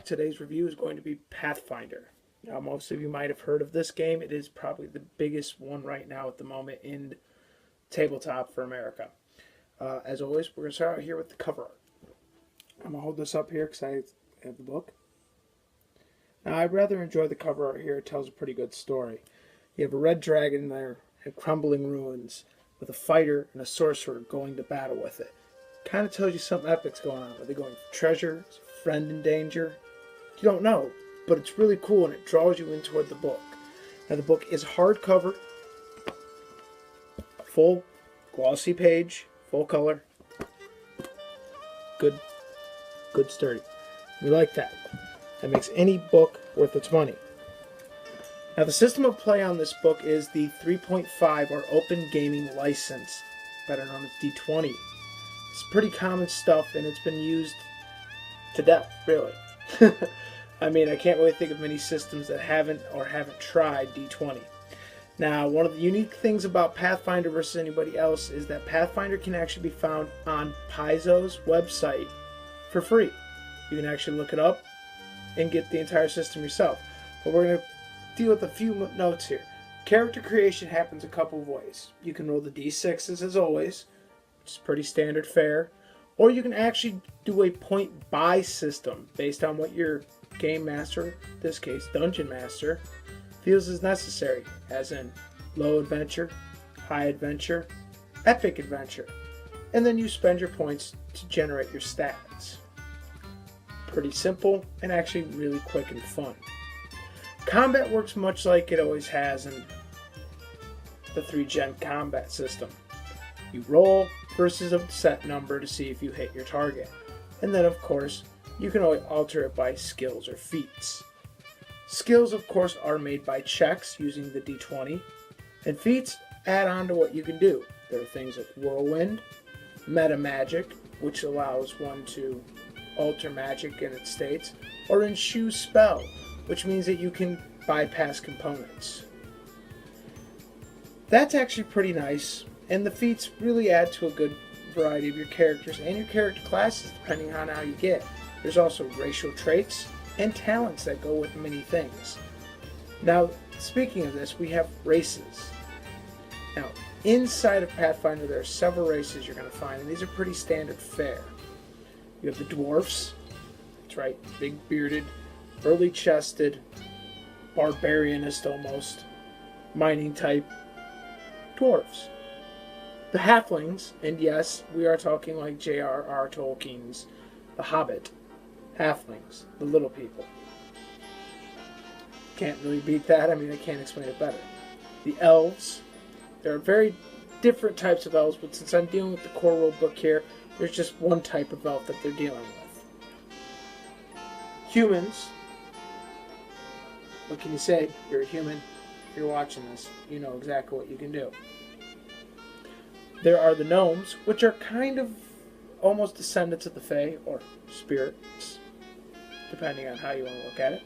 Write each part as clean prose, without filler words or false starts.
today's review is going to be Pathfinder. Now, most of you might have heard of this game. It is probably the biggest one right now at the moment in tabletop for America. As always, we're going to start out here with the cover art. I'm going to hold this up here because I have the book. Now, I rather enjoy the cover art here. It tells a pretty good story. You have a red dragon there and crumbling ruins with a fighter and a sorcerer going to battle with it. Kind of tells you something epic's going on. Are they going for treasure? Is a friend in danger? You don't know, but it's really cool and it draws you in toward the book. Now the book is hardcover, full glossy page, full color, good sturdy. We like that. That makes any book worth its money. Now the system of play on this book is the 3.5 or Open Gaming License, better known as D20. It's pretty common stuff and it's been used to death, really. I mean, I can't really think of many systems that haven't tried D20. Now, one of the unique things about Pathfinder versus anybody else is that Pathfinder can actually be found on Paizo's website for free. You can actually look it up and get the entire system yourself. But we're going to deal with a few notes here. Character creation happens a couple of ways. You can roll the D6s as always, which is pretty standard fare, or you can actually do a point buy system based on what your game master, in this case dungeon master, feels is necessary, as in low adventure, high adventure, epic adventure, and then you spend your points to generate your stats. Pretty simple and actually really quick and fun. Combat works much like it always has in the 3-gen combat system. You roll versus a set number to see if you hit your target, and then of course you can always alter it by skills or feats. Skills, of course, are made by checks using the D20, and feats add on to what you can do. There are things like Whirlwind, Meta Magic, which allows one to alter magic in its states, or Ensue Spell, which means that you can bypass components. That's actually pretty nice, and the feats really add to a good variety of your characters and your character classes depending on how you get. There's also racial traits and talents that go with many things. Now, speaking of this, we have races. Now, inside of Pathfinder, there are several races you're going to find, and these are pretty standard fare. You have the dwarfs, that's right, big bearded, burly chested, barbarianist almost, mining type dwarfs. The halflings, and yes, we are talking like J.R.R. Tolkien's The Hobbit. Halflings, the little people. Can't really beat that. I mean, I can't explain it better. The elves. There are very different types of elves, but since I'm dealing with the core rule book here, there's just one type of elf that they're dealing with. Humans. What can you say? You're a human. If you're watching this, you know exactly what you can do. There are the gnomes, which are kind of almost descendants of the Fae, or spirits, depending on how you want to look at it.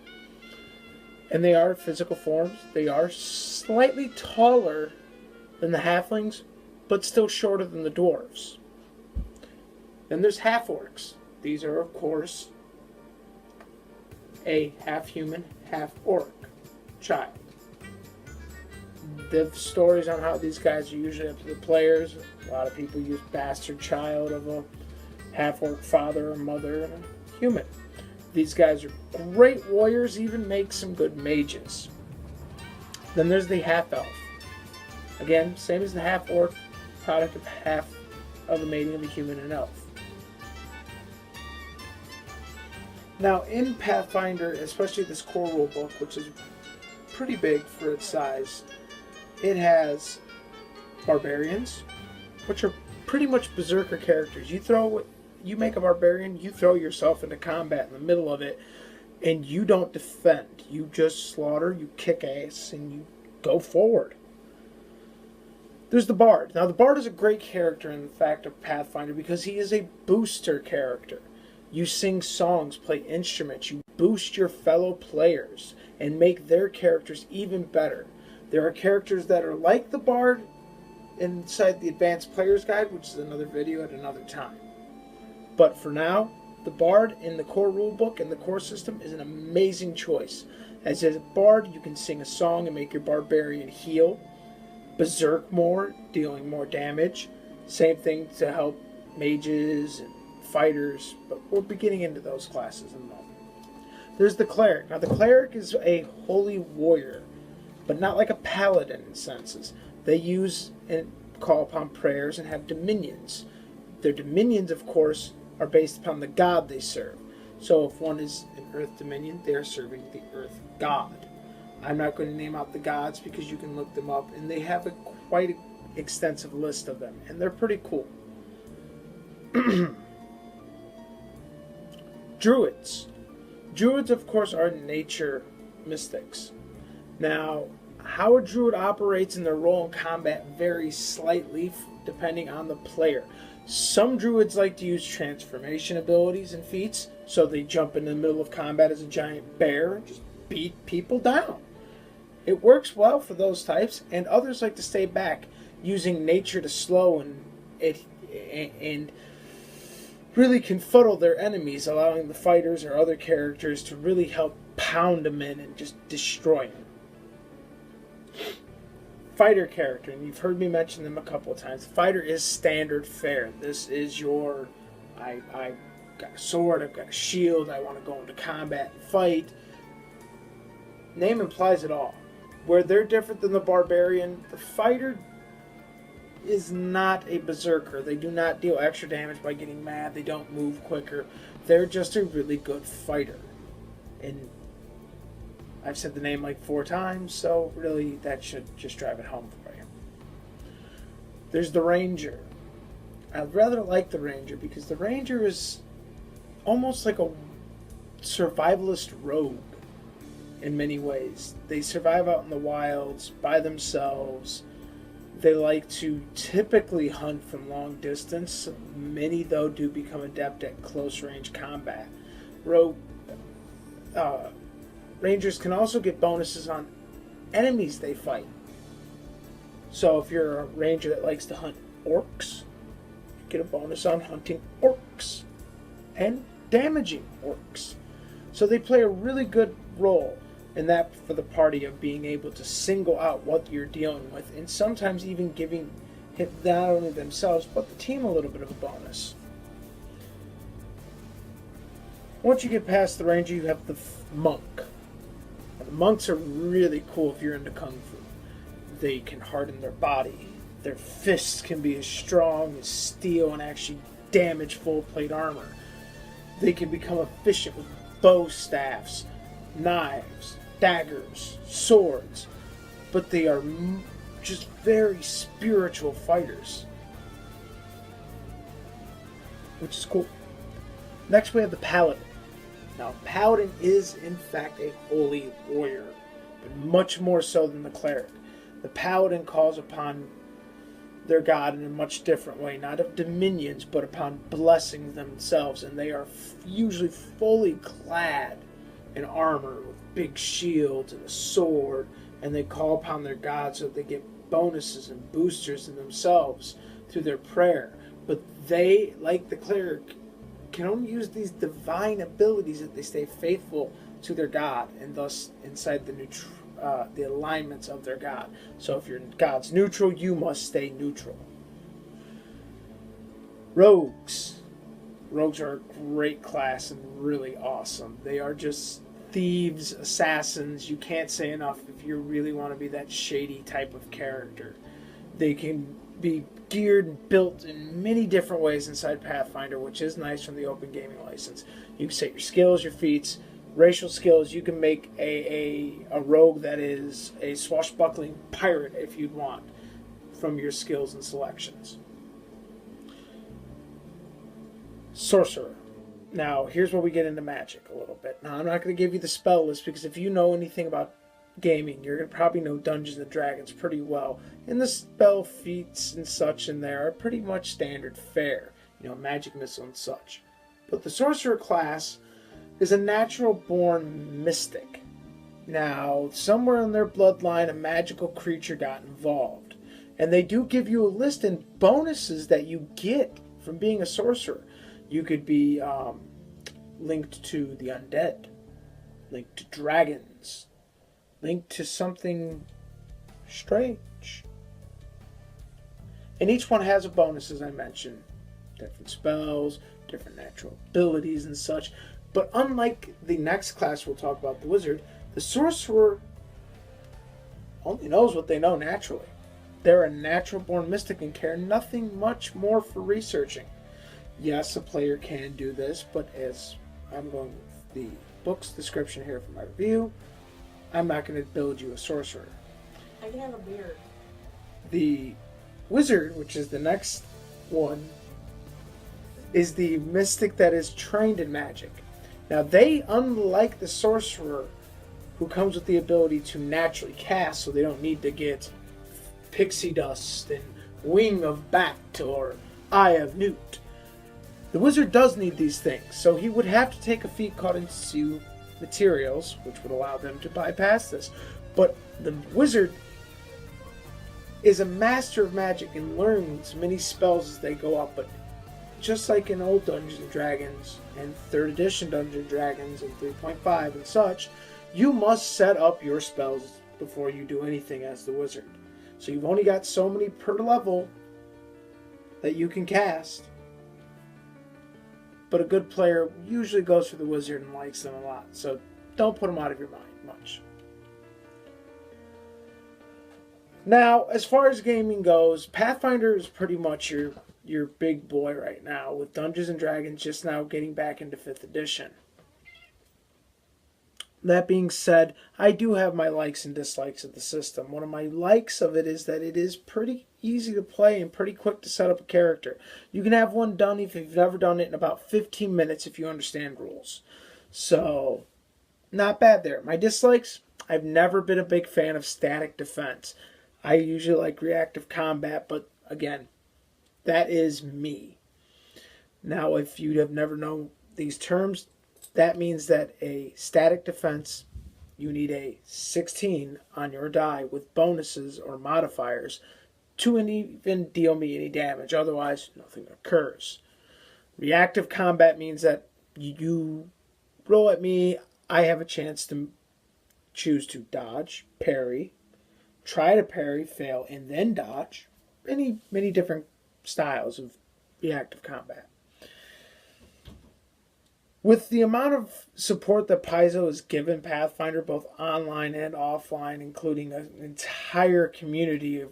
And they are physical forms. They are slightly taller than the halflings, but still shorter than the dwarves. Then there's half-orcs. These are, of course, a half-human, half-orc child. The stories on how these guys are usually up to the players. A lot of people use bastard child of a half-orc father or mother and a human. These guys are great warriors, even make some good mages. Then there's the half-elf. Again, same as the half-orc, product of half of the mating of a human and elf. Now in Pathfinder, especially this core rule book, which is pretty big for its size, it has barbarians, which are pretty much berserker characters. You make a barbarian, you throw yourself into combat in the middle of it, and you don't defend. You just slaughter, you kick ass, and you go forward. There's the Bard. Now the Bard is a great character in the fact of Pathfinder because he is a booster character. You sing songs, play instruments, you boost your fellow players, and make their characters even better. There are characters that are like the Bard inside the Advanced Player's Guide, which is another video at another time. But for now, The Bard in the core rulebook and the core system is an amazing choice. As a Bard, you can sing a song and make your Barbarian heal. Berserk more, dealing more damage. Same thing to help mages and fighters, but we'll be getting into those classes in a moment. There's the Cleric. Now the Cleric is a holy warrior, but not like a paladin in senses. They use and call upon prayers and have dominions. Their dominions, of course, are based upon the god they serve. So if one is an earth dominion, they are serving the earth god. I'm not going to name out the gods because you can look them up, and they have a quite extensive list of them, and they're pretty cool. Druids. Druids, of course, are nature mystics. Now, how a druid operates in their role in combat varies slightly depending on the player. Some druids like to use transformation abilities and feats, so they jump in the middle of combat as a giant bear and just beat people down. It works well for those types, and others like to stay back, using nature to slow and really confuddle their enemies, allowing the fighters or other characters to really help pound them in and just destroy them. Fighter character, and you've heard me mention them a couple of times. Fighter is standard fare. This is your, I've got a sword, I've got a shield, I want to go into combat and fight. Name implies it all. Where they're different than the Barbarian, the Fighter is not a berserker. They do not deal extra damage by getting mad. They don't move quicker. They're just a really good fighter. And I've said the name like 4 times, so really that should just drive it home for you. There's the Ranger. I rather like the Ranger because the Ranger is almost like a survivalist rogue in many ways. They survive out in the wilds by themselves. They like to typically hunt from long distance. Many, though, do become adept at close-range combat. Rangers can also get bonuses on enemies they fight. So if you're a ranger that likes to hunt orcs, you get a bonus on hunting orcs and damaging orcs. So they play a really good role in that for the party of being able to single out what you're dealing with, and sometimes even giving not only themselves but the team a little bit of a bonus. Once you get past the ranger, you have the monk. Now, the monks are really cool if you're into kung fu. They can harden their body. Their fists can be as strong as steel and actually damage full plate armor. They can become efficient with bow staffs, knives, daggers, swords, but they are just very spiritual fighters, which is cool. Next we have the Paladin. Now, Paladin is in fact a holy warrior, but much more so than the Cleric. The Paladin calls upon their god in a much different way, not of dominions, but upon blessings themselves, and they are usually fully clad in armor with big shields and a sword, and they call upon their god so that they get bonuses and boosters in themselves through their prayer. But they, like the Cleric, can only use these divine abilities if they stay faithful to their god, and thus inside the alignments of their god. So if your god's neutral, you must stay neutral. Rogues. Rogues are a great class and really awesome. They are just thieves, assassins. You can't say enough if you really want to be that shady type of character. They can be geared and built in many different ways inside Pathfinder, which is nice from the open gaming license. You can set your skills, your feats, racial skills. You can make a rogue that is a swashbuckling pirate if you'd want from your skills and selections. Sorcerer. Now, here's where we get into magic a little bit. Now, I'm not going to give you the spell list because if you know anything about gaming, you're going to probably know Dungeons and Dragons pretty well. And the spell feats and such in there are pretty much standard fare. You know, magic missile and such. But the sorcerer class is a natural-born mystic. Now, somewhere in their bloodline, a magical creature got involved. And they do give you a list and bonuses that you get from being a sorcerer. You could be linked to the undead, linked to dragons, linked to something strange. And each one has a bonus, as I mentioned. Different spells, different natural abilities and such. But unlike the next class we'll talk about, the wizard, the sorcerer only knows what they know naturally. They're a natural-born mystic and care nothing much more for researching. Yes, a player can do this, but as I'm going with the book's description here for my review, I'm not going to build you a sorcerer. I can have a beard. The wizard, which is the next one, is the mystic that is trained in magic. Now they, unlike the sorcerer, who comes with the ability to naturally cast, so they don't need to get pixie dust and wing of bat or eye of newt. The wizard does need these things, so he would have to take a feat called Ensue Materials, which would allow them to bypass this. But the wizard is a master of magic and learns many spells as they go up, but just like in old Dungeons and Dragons and 3rd edition Dungeons and Dragons and 3.5 and such, you must set up your spells before you do anything as the wizard. So you've only got so many per level that you can cast. But a good player usually goes for the wizard and likes them a lot. So don't put them out of your mind much. Now, as far as gaming goes, Pathfinder is pretty much your big boy right now, with Dungeons and Dragons just now getting back into 5th edition. That being said, I do have my likes and dislikes of the system. One of my likes of it is that it is pretty easy to play and pretty quick to set up a character. You can have one done if you've never done it in about 15 minutes if you understand rules. So, not bad there. My dislikes, I've never been a big fan of static defense. I usually like reactive combat, but again, that is me. Now, if you have never known these terms, that means that a static defense, you need a 16 on your die with bonuses or modifiers to even deal me any damage. Otherwise, nothing occurs. Reactive combat means that you roll at me, I have a chance to choose to dodge, parry, try to parry, fail, and then dodge. Many different styles of reactive combat. With the amount of support that Paizo has given Pathfinder, both online and offline, including an entire community of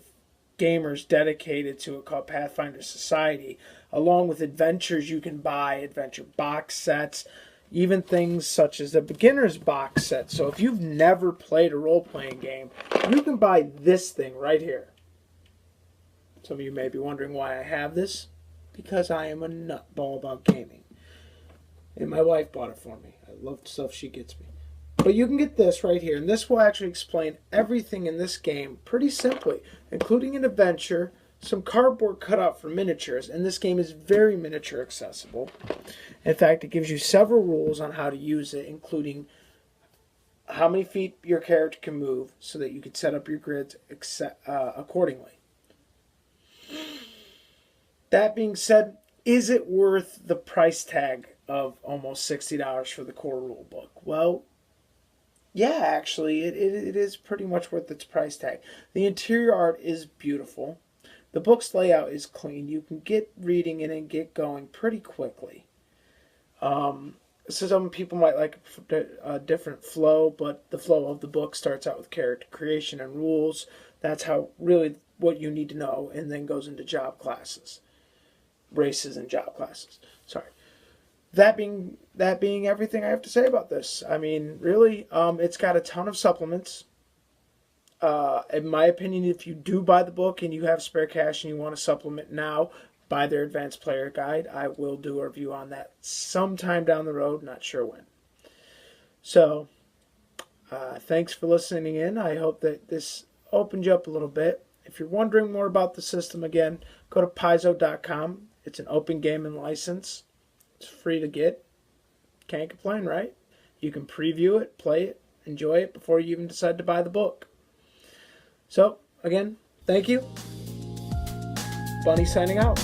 gamers dedicated to it called Pathfinder Society, along with adventures you can buy, adventure box sets, even things such as the beginner's box set. So if you've never played a role-playing game, you can buy this thing right here. Some of you may be wondering why I have this. Because I am a nutball about gaming. And my wife bought it for me. I love the stuff she gets me. But you can get this right here. And this will actually explain everything in this game pretty simply. Including an adventure, some cardboard cutout for miniatures. And this game is very miniature accessible. In fact, it gives you several rules on how to use it. Including how many feet your character can move. So that you can set up your grids accordingly. That being said, is it worth the price tag of almost $60 for the core rule book? Well, yeah, actually, it is pretty much worth its price tag. The interior art is beautiful. The book's layout is clean. You can get reading it and get going pretty quickly. So some people might like a different flow, but the flow of the book starts out with character creation and rules. That's how really what you need to know, and then goes into job classes. Races and job classes. Sorry. That being everything I have to say about this. I mean, really, it's got a ton of supplements. In my opinion, if you do buy the book and you have spare cash and you want to supplement now, buy their advanced player guide. I will do a review on that sometime down the road, not sure when. So, thanks for listening in. I hope that this opened you up a little bit. If you're wondering more about the system, again, go to Paizo.com. It's an open gaming license. It's free to get. Can't complain, right? You can preview it, play it, enjoy it before you even decide to buy the book. So, again, thank you. Bunny signing out.